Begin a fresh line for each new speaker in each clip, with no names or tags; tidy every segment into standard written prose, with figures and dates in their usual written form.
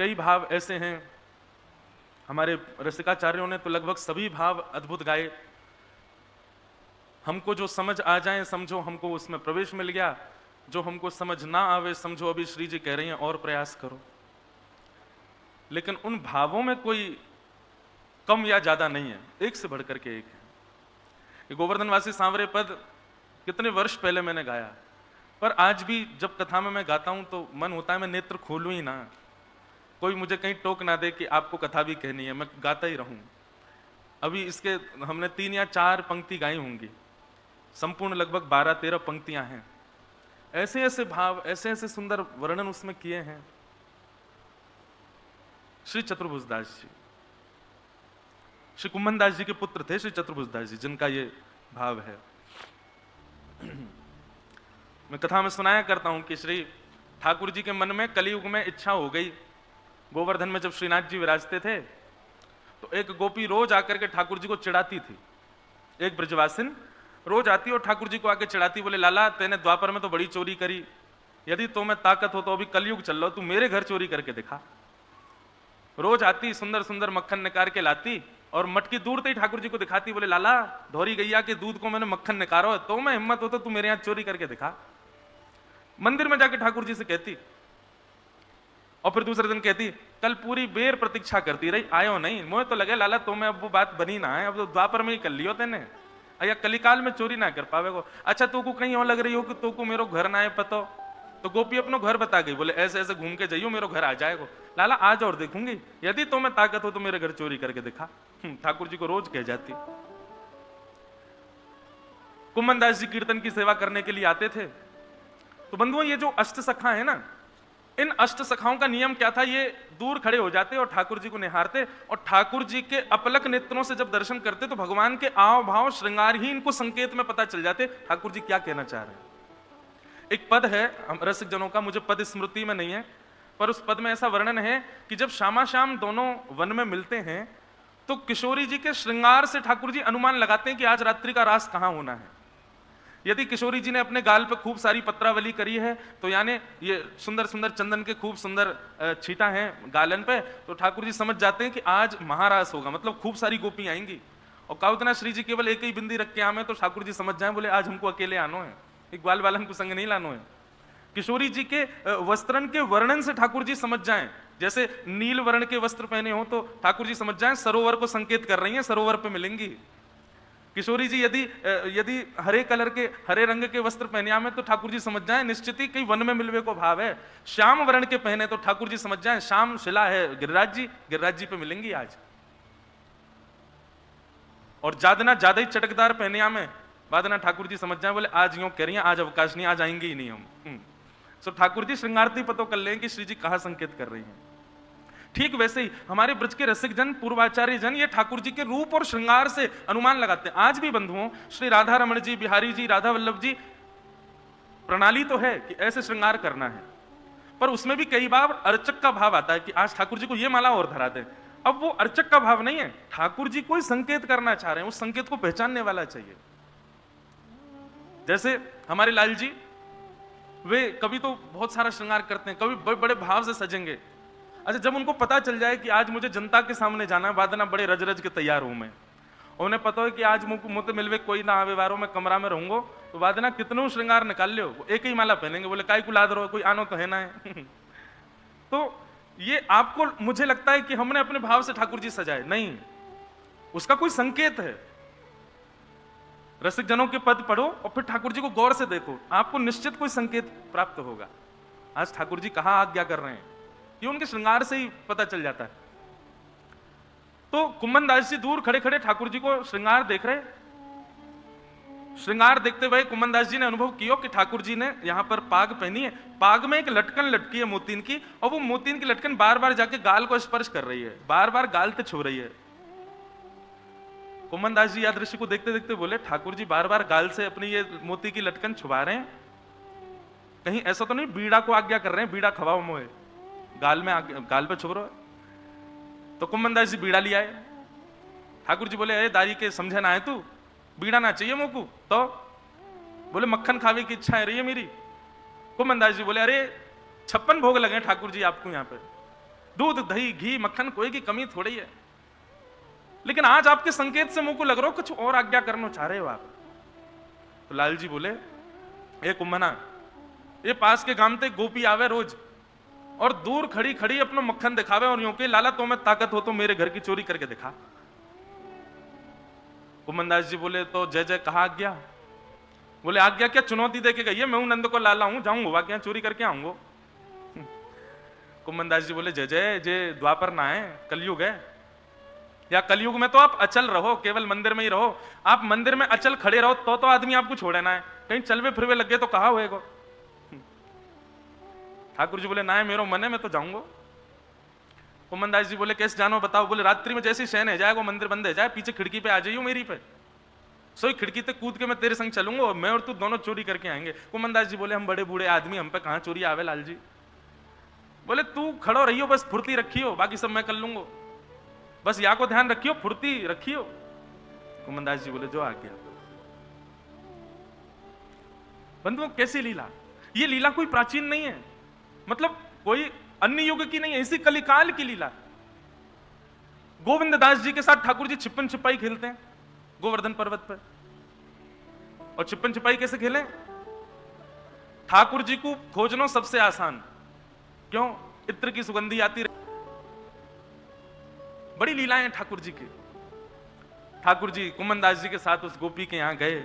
कई भाव ऐसे हैं, हमारे रसिकाचार्यों ने तो लगभग सभी भाव अद्भुत गाए। हमको जो समझ आ जाए समझो हमको उसमें प्रवेश मिल गया, जो हमको समझ ना आवे समझो अभी श्री जी कह रही हैं और प्रयास करो। लेकिन उन भावों में कोई कम या ज्यादा नहीं है, एक से बढ़कर के एक है। ये गोवर्धनवासी सांवरे पद कितने वर्ष पहले मैंने गाया, पर आज भी जब कथा में मैं गाता हूं तो मन होता है मैं नेत्र खोलूं ही ना, कोई मुझे कहीं टोक ना दे कि आपको कथा भी कहनी है, मैं गाता ही रहूं। अभी इसके हमने 3 या 4 पंक्ति गाई होंगी, संपूर्ण लगभग 12-13 पंक्तियां हैं। ऐसे ऐसे भाव, ऐसे ऐसे सुंदर वर्णन उसमें किए हैं। श्री चतुर्भुजदास जी, श्री कुम्भन दास जी के पुत्र थे श्री चतुर्भुजदास जी, जिनका ये भाव है। मैं कथा में सुनाया करता हूं कि श्री ठाकुर जी के मन में कलयुग में इच्छा हो गई। गोवर्धन में जब श्रीनाथ जी विराजते थे तो एक गोपी रोज आकर के ठाकुर जी को चिढ़ाती थी। एक ब्रजवासिन रोज आती और ठाकुर जी को आके चिढ़ाती, बोले लाला तेने द्वापर में तो बड़ी चोरी करी, यदि तो में ताकत हो तो अभी कलयुग चल लो, तू मेरे घर चोरी करके दिखा। रोज आती, सुंदर सुंदर मक्खन निकाल के लाती और मटकी दूर ही ठाकुर जी को दिखाती, बोले लाला धोरी गैया के दूध को मैंने मक्खन निकालो, तो मैं हिम्मत हो तो तू मेरे यहां चोरी करके दिखा। मंदिर में जाके ठाकुर जी से कहती और फिर दूसरे दिन कहती कल पूरी बेर प्रतीक्षा करती रही, आयो नहीं, मुझे तो लगे लाला तो मैं अब वो बात बनी ना है, अब तो द्वापर में ही कर लियो तेने, या कलिकाल में चोरी ना कर पावेगो। अच्छा तो को कहीं और लग रही हो कि तो को मेरो घर ना है पतो, तो गोपी अपनो घर बता गई, बोले ऐसे ऐसे घूम के जाइयो मेरो घर आ जाएगो। लाला आज और देखूंगी, यदि तो मैं ताकत हो तो मेरे घर चोरी करके दिखा। ठाकुर जी को रोज कह जाती। कुम्भन दास जी कीर्तन की सेवा करने के लिए आते थे। तो बंधुओं ये जो अष्ट सखा है ना, इन अष्ट सखाओं का नियम क्या था, ये दूर खड़े हो जाते और ठाकुर जी को निहारते, और ठाकुर जी के अपलक नेत्रों से जब दर्शन करते तो भगवान के आव भाव श्रृंगार ही इनको संकेत में पता चल जाते ठाकुर जी क्या कहना चाह रहे हैं। एक पद है रसिक जनों का, मुझे पद स्मृति में नहीं है, पर उस पद में ऐसा वर्णन है कि जब श्यामा श्याम दोनों वन में मिलते हैं तो किशोरी जी के श्रृंगार से ठाकुर जी अनुमान लगाते हैं कि आज रात्रि का रास कहां होना है। यदि किशोरी जी ने अपने गाल पे खूब सारी पत्रावली करी है तो यानी ये सुंदर सुंदर चंदन के खूब सुंदर छींटा है गालन पे, तो ठाकुर जी समझ जाते हैं कि आज महारास होगा, मतलब खूब सारी गोपी आएंगी। और काउतना श्री जी केवल एक ही बिंदी रख के आमे तो ठाकुर जी समझ जाए, बोले आज हमको अकेले आनो है, एक ग्वाल वालन को संग नहीं लानो है। किशोरी जी के वस्त्रन के वर्णन से ठाकुर जी समझ जाएं, जैसे नील वर्ण के वस्त्र पहने हो तो ठाकुर जी समझ जाएं सरोवर को संकेत कर रही हैं, सरोवर पे मिलेंगी। किशोरी जी यदि हरे कलर के हरे रंग के वस्त्र पहने आमे तो ठाकुर जी समझ जाएं निश्चित ही कहीं वन में मिलवे को भाव है। श्याम वर्ण के पहने तो ठाकुर जी समझ जाएं श्याम शिला है गिरिराज जी पे मिलेंगी आज। और ज्यादा ही चटकदार पहने आमे बादना ठाकुर जी समझ जाए, बोले आज यूं कह रही हैं आज अवकाश नहीं, आज आएंगे ही नहीं हम। तो ठाकुर जी श्रृंगारती पतो कर लें कि श्री जी कहां संकेत कर रही हैं। ठीक वैसे ही हमारे ब्रज के रसिक जन, पूर्वाचार्य जन, ये ठाकुर जी के रूप और श्रृंगार से अनुमान लगाते हैं। आज भी बंधुओं श्री राधा रमण जी, बिहारी जी, राधा वल्लभ जी, प्रणाली तो है कि ऐसे श्रृंगार करना है, पर उसमें भी कई बार अर्चक का भाव आता है कि आज ठाकुर जी को ये माला और धरा दें। अब वो अर्चक का भाव नहीं है, ठाकुर जी कोई संकेत करना चाह रहे हैं, उस संकेत को पहचानने वाला चाहिए। जैसे हमारे लाल जी, वे कभी तो बहुत सारा श्रृंगार करते हैं, कभी बड़े बड़े भाव से सजेंगे। अच्छा जब उनको पता चल जाए कि आज मुझे जनता के सामने जाना है, बादना बड़े रज रज के तैयार हूं मैं, उन्हें पता है कि आज मुझे मिलवे कोई ना आवे वारो, मैं कमरा में रहूंगा, तो बादना कितनों श्रृंगार निकाल लो, एक ही माला पहनेंगे, बोले काय को लाद रहो, कोई आनो तो है ना है। तो ये आपको, मुझे लगता है कि हमने अपने भाव से ठाकुर जी सजाए नहीं, उसका कोई संकेत है। रसिक जनों के पद पढ़ो और फिर ठाकुर जी को गौर से देखो, आपको निश्चित कोई संकेत प्राप्त होगा। आज ठाकुर जी कहां आज्ञा कर रहे हैं ये उनके श्रृंगार से ही पता चल जाता है। तो कुम्भन दास जी दूर खड़े खड़े ठाकुर जी को श्रृंगार देख रहे। श्रृंगार देखते हुए कुम्भन दास जी ने अनुभव किया कि ठाकुर जी ने यहाँ पर पाग पहनी है, पाग में एक लटकन लटकी है मोतीन की, और वो मोतीन की लटकन बार बार जाके गाल को स्पर्श कर रही है, बार बार गाल पे छू रही है। कुम्भन दास जी या दृश्य को देखते देखते बोले ठाकुर जी बार बार गाल से अपनी ये मोती की लटकन छुपा रहे हैं, कहीं ऐसा तो नहीं बीड़ा को आज्ञा कर रहे हैं, बीड़ा खवाओ मोए, गाल में गाल पे छुप रहा है। तो कुम्भन दास जी बीड़ा लिया है। ठाकुर जी बोले अरे दारी के समझे ना है तू, बीड़ा ना चाहिए मोकू, तो बोले मक्खन खावे की इच्छा है रही है मेरी। कुम्भन दास जी बोले अरे 56 भोग लगे ठाकुर जी आपको यहाँ पे, दूध दही घी मक्खन कोई की कमी थोड़ी है, लेकिन आज आपके संकेत से मुंह को लग रहा हो कुछ और आज्ञा करना चाह रहे हो आप। तो लाल जी बोले, ए कुंभना, ये पास के गांव ते गोपी आवे रोज और दूर खड़ी खड़ी अपना मक्खन दिखावे और यूं के लाला तो मैं ताकत हो तो मेरे घर की चोरी करके दिखा। कुमनदास जी बोले, तो जय जय कहा आज्ञा? बोले, आज्ञा क्या, चुनौती देके गई है, मैं हूं नंद को लाला हूं, जाऊंगा वाक्य चोरी करके आऊंगा। कुमनदास जी बोले, जय जय, जे द्वापर ना है, कलयुग है, या कलयुग में तो आप अचल रहो, केवल मंदिर में ही रहो। आप मंदिर में अचल खड़े रहो तो आदमी आपको छोड़े ना है, कहीं चलवे फिरवे लग गए तो कहा होएगा। ठाकुर जी बोले, ना है मेरो मन है, मैं तो जाऊंगा। कुमनदास जी बोले, कैसे जानो बताओ? बोले, रात्रि में जैसी शयन है जाएगा, मंदिर बंद है जाए, पीछे खिड़की पे आ जाइयो मेरी पे, सोई खिड़की ते कूद के मैं तेरे संग चलूंगा और मैं और तू दोनों चोरी करके आएंगे। कुमनदास जी बोले, हम बड़े बूढ़े आदमी, हम पे कहां चोरी आवे लाल जी। बोले, तू खड़ो रहियो, बस फुर्ती रखियो, बाकी सब मैं कर लूंगा, बस या को ध्यान रखियो, फुर्ती रखियो। कुमनदास जी बोले, जो आ गया। बंधुओं, कैसी लीला? ये लीला कोई प्राचीन नहीं है, मतलब कोई अन्य युग की नहीं है, इसी कलिकाल की लीला। गोविंद दास जी के साथ ठाकुर जी छिपन छिपाई खेलते हैं गोवर्धन पर्वत पर। और छिपन छिपाई कैसे खेलें? ठाकुर जी को खोजना सबसे आसान, क्यों? इत्र की सुगंधी आती रही। बड़ी लीलाएं ठाकुर जी की। ठाकुर जी कुमनदास जी के साथ उस गोपी के यहां गए,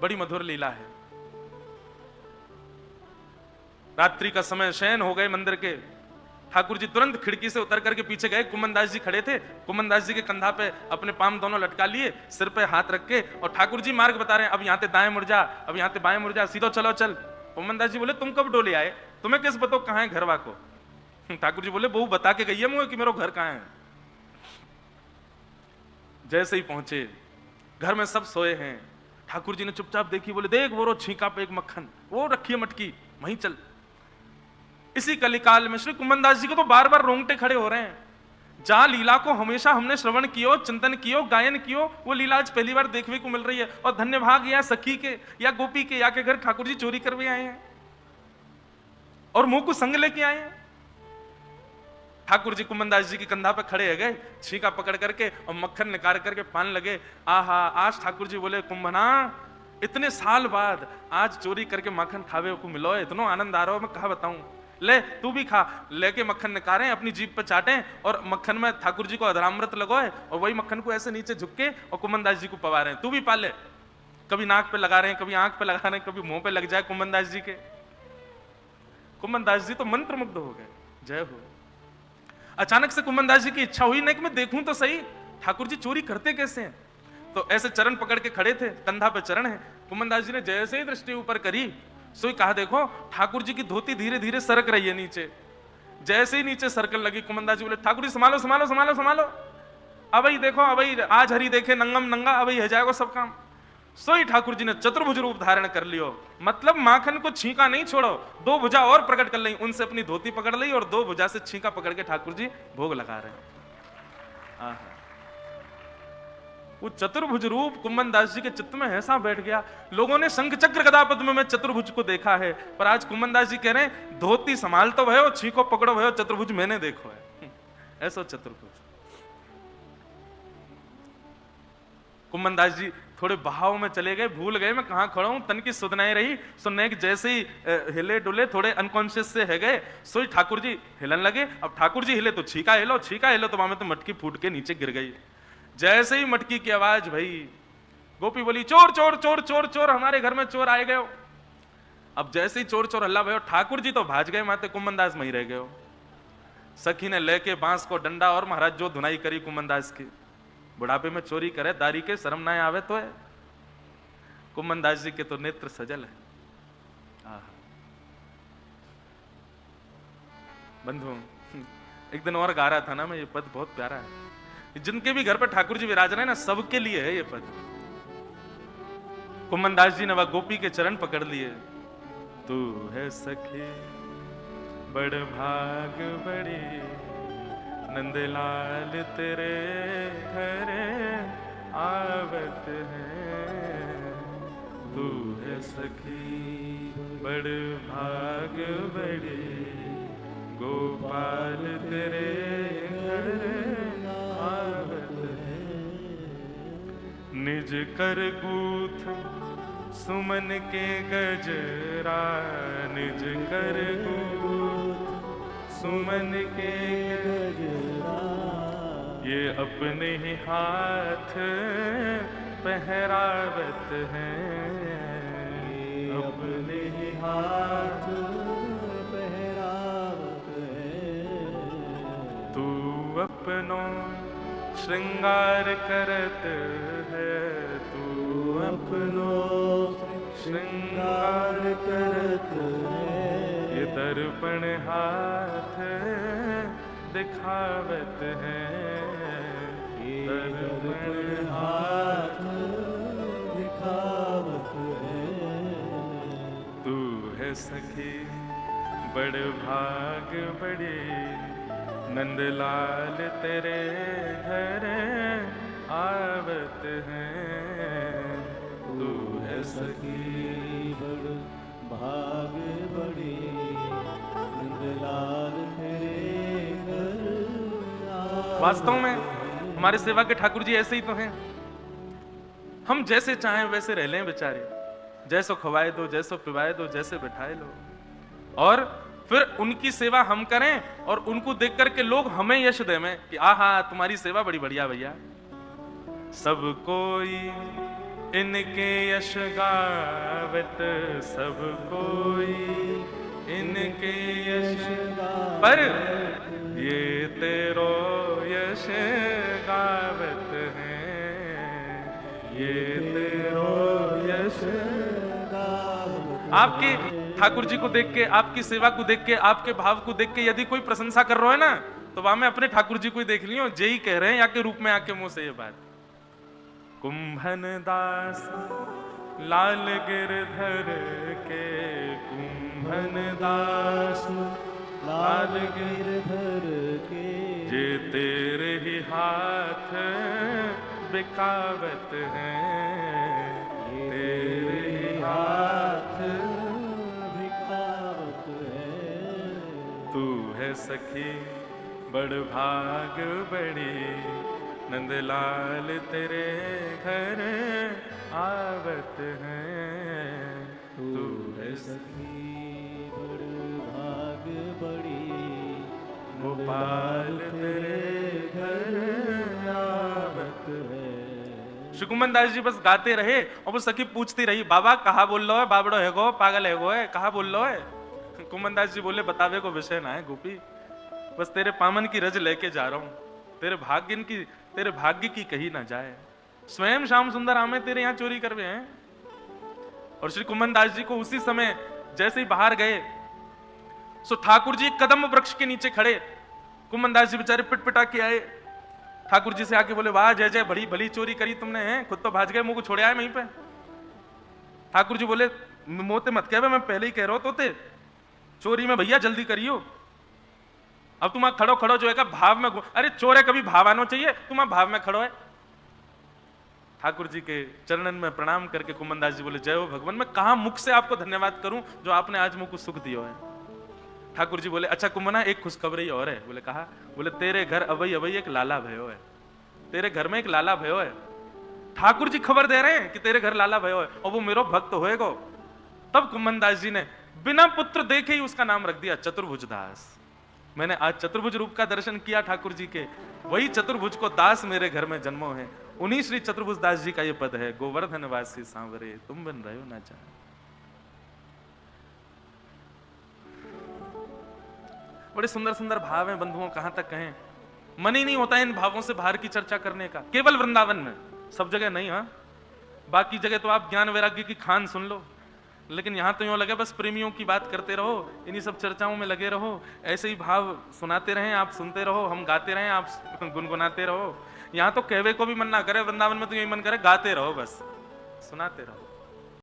बड़ी मधुर लीला है। रात्रि का समय, शयन हो गए मंदिर के। ठाकुर जी तुरंत खिड़की से उतर करके पीछे गए। कुमनदास जी खड़े थे, कुमनदास जी के कंधा पे अपने पाम दोनों लटका लिए, सिर पे हाथ रख के, और ठाकुर जी मार्ग बता रहे हैं, अब यहां ते दाएं मुड़ जा, अब यहां ते बाएं मुड़ जा, सीधो चलो चल। कुमनदास जी बोले, तुम कब डोले आए, तुम्हें किस बताओ कहां है घरवा को? ठाकुर जी बोले, बहू बता के गई है मुझे कि मेरा घर कहां है। जैसे ही पहुंचे, घर में सब सोए हैं। ठाकुर जी ने चुपचाप देखी, बोले, देख वो छींका पे एक मक्खन, वो रखी है मटकी, वहीं चल। इसी कलिकाल में श्री कुमनदास जी को तो बार बार रोंगटे खड़े हो रहे हैं। जहां लीला को हमेशा हमने श्रवण कियो, चिंतन कियो, गायन कियो, वो लीला आज पहली बार देखने को मिल रही है। और धन्य भाग या सखी के या गोपी के या के घर ठाकुर जी चोरी करवे आए हैं और मुंह को संग लेके आए हैं। ठाकुर जी कुमनदास जी की कंधा पे खड़े हो गए, छीका पकड़ करके और मक्खन निकाल करके पान लगे। आहा, आज ठाकुर जी बोले, कुंभना, इतने साल बाद आज चोरी करके मक्खन खावे को मिलो है, इतना आनंद आ रहा हो, मैं कहा बताऊं। ले तू भी खा। लेके मक्खन निकालें, अपनी जीभ पे चाटें और मक्खन में ठाकुर जी को अधरामृत लगाए और वही मक्खन को ऐसे नीचे झुक के और कुमनदास जी को पवा रहे हैं। तू भी पा ले। कभी नाक पे लगा रहे हैं, कभी आंख पे लगा रहे हैं, कभी मुंह पे लग जाए कुमनदास जी के। कुमनदास जी तो मंत्रमुग्ध हो गए। जय हो। अचानक से कुमनदास जी की इच्छा हुई नहीं कि मैं देखूं तो सही ठाकुर जी चोरी करते कैसे हैं। तो ऐसे चरण पकड़ के खड़े थे, कंधा पे चरण है। कुमनदास जी ने जैसे ही दृष्टि ऊपर करी, सोई कहा, देखो ठाकुर जी की धोती धीरे धीरे सरक रही है नीचे। जैसे ही नीचे सरकन लगी, कुमनदास जी बोले, ठाकुर जी संभालो संभालो संभालो संभालो, अब ही देखो, अब ही आज हरी देखे नंगम नंगा, अब ही हो जाएगा सब काम। सोई ठाकुर जी ने चतुर्भुज रूप धारण कर लियो, मतलब माखन को छींका नहीं छोड़ो, दो भुजा और प्रकट कर ली, उनसे अपनी धोती पकड़ ली और दो भुजा से छींका पकड़ के ठाकुर जी भोग लगा रहे हैं। वो चतुर्भुज रूप कुमनदास जी के चित्त में ऐसा बैठ गया। लोगों ने शंख चक्र गदा पद्म में चतुर्भुज को देखा है, पर आज कुमनदास जी कह रहे हैं, धोती संभाल तो भयो, छींको पकड़ो भयो, चतुर्भुज मैंने देखो है। ऐसा चतुर्भुज। कुमनदास जी थोड़े बहाव में चले गए, भूल गए मैं कहां खड़ा हूं, तन की सुधनाई रही। सुनने के जैसे ही हिले डुले, थोड़े अनकॉन्शियस से है गए, सोई ठाकुर जी हिलन लगे। अब ठाकुर जी हिले तो छीका हिलो, छीका हिलो तो वहां में तो मटकी फूट के नीचे गिर गई। जैसे ही मटकी की आवाज भई, गोपी बोली, चोर चोर चोर चोर चोर, हमारे घर में चोर आए गए। अब जैसे ही चोर चोर हल्ला भयो, ठाकुर जी तो भाज गए, माते कुमनदास में ही रह गए। सखी ने लेके बांस को डंडा और महाराज जो धुनाई करी कुमनदास की। बुढ़ापे में चोरी करे, दारी के शर्म ना आवे तो है। कुमनदास जी के तो नेत्र सजल है। बंधु, एक दिन और गा रहा था ना मैं, ये पद बहुत प्यारा है। जिनके भी घर पर ठाकुर जी विराज रहे हैं ना, सबके लिए है ये पद। कुमनदास जी ने वह गोपी के चरण पकड़ लिए। तू है सखी बड़ भाग बड़ी, नंदलाल तेरे घर आवत है। तू है सखी बड़ भाग बड़ी, गोपाल तेरे घर आवत है। निज कर गूथ सुमन के गजरा, निज कर गूथ सुमन के गजरा, ये अपने ही हाथ पहरावत है, अपने ही हाथ पहरावत है। तू अपनो श्रृंगार करत है, तू अपनो श्रृंगार करत है, ये दर्पण हाथ दिखावत है, ये दर्पण हाथ दिखावत है। तू है सखी बड़ भाग बड़ी, नंदलाल तेरे घर आवत है। तू है सखी बड़ भाग बड़ी, नंदलाल तेरे घर। वास्तव में हमारे सेवा के ठाकुर जी ऐसे ही तो हैं। हम जैसे चाहें वैसे रह लें बेचारे, जैसो खवाए दो, जैसो पिवाए दो, जैसे बैठाए लो, और फिर उनकी सेवा हम करें और उनको देख करके लोग हमें यश दें कि आहा तुम्हारी सेवा बड़ी बढ़िया भैया। सब कोई इनके यश गावत, सब कोई इनके यश गावत, पर ये तेरो यश गावत है, ये तेरो यश गावत। आपके ठाकुर जी को देख के, आपकी सेवा को देख के, आपके भाव को देख के यदि कोई प्रशंसा कर रहा है ना, तो वहां में अपने ठाकुर जी को ही देख लियो, जय ही कह रहे हैं या के रूप में आके मुंह से ये बात। कुंभन दास लाल गिरधर के, कुंभन दास लाल गिरधर के, जे तेरे ही हाथ बिकावत है, तेरे ही हाथ बिकावत है। तू है सखी बड़ भाग बड़ी, नंदलाल तेरे घर आवत है। तू है सखी बड़ भाग बड़ी, गोपाल तेरे घर आवत है। शुकुमन दास जी बस गाते रहे और वो सखी पूछती रही, बाबा कहा बोल लो है, बाबड़ो है गो, पागल है गो, है कहा बोल लो है। कुमन दास जी बोले बतावे को विषय ना है गोपी, बस तेरे पामन की रज लेके जा रहा हूं, तेरे भाग्य की कही ना जाए। स्वयं श्याम सुंदर आमे तेरे यहाँ चोरी करवे हैं। और श्री कुमन दास जी को उसी समय जैसे ही बाहर गए, सो ठाकुर जी कदम वृक्ष के नीचे खड़े, कुमन दास जी बेचारे पिटपिटा के आए, ठाकुर जी से आके बोले वाह जय जय, बड़ी भली चोरी करी तुमने, हैं खुद तो भाज गए, मुंह को छोड़े आए वहीं पे। ठाकुर जी बोले मोते मत कह, मैं पहले ही कह रहा हूं तोते, चोरी में भैया जल्दी करियो। अब तुम खड़ो खड़ो जो है भाव में, अरे चोर है कभी भाव आना चाहिए, तुम भाव में खड़ो है। ठाकुर जी के चरणन में प्रणाम करके कुमन दास जी बोले जय हो भगवान, मैं कहां मुख से आपको धन्यवाद करूं जो आपने आज मुझको सुख दिया है। ठाकुर जी बोले अच्छा कुमना एक खुशखबरी और है। बोले कहा? बोले तेरे घर अवई अवई एक लाला भयो है, तेरे घर में एक लाला भयो है। ठाकुर जी खबर दे रहे हैं कि तेरे घर लाला भयो है और वो मेरो भक्त होएगो। तब कुमन दास जी ने बिना पुत्र देखे ही उसका नाम रख दिया चतुर्भुज दास। मैंने आज चतुर्भुज रूप का दर्शन किया ठाकुर जी के, वही चतुर्भुज को दास मेरे घर में जन्मो है। उन्हीं श्री चतुर्भुज दास जी का ये पद है, गोवर्धन वासी सांवरे तुम बन रहे हो ना जाने। बड़े सुंदर सुंदर भाव हैं बंधुओं, कहां तक कहें, मन ही नहीं होता इन भावों से बाहर की चर्चा करने का। केवल वृंदावन में, सब जगह नहीं। हाँ, बाकी जगह तो आप ज्ञान वैराग्य की खान सुन लो, लेकिन यहां तो यूं लगे बस प्रेमियों की बात करते रहो, इन्हीं सब चर्चाओं में लगे रहो, ऐसे ही भाव सुनाते रहें, आप सुनते रहो, हम गाते रहें, आप गुनगुनाते रहो। यहां तो कहवे को भी मन ना करे, वृंदावन में तो यही मन करे गाते रहो, बस सुनाते रहो।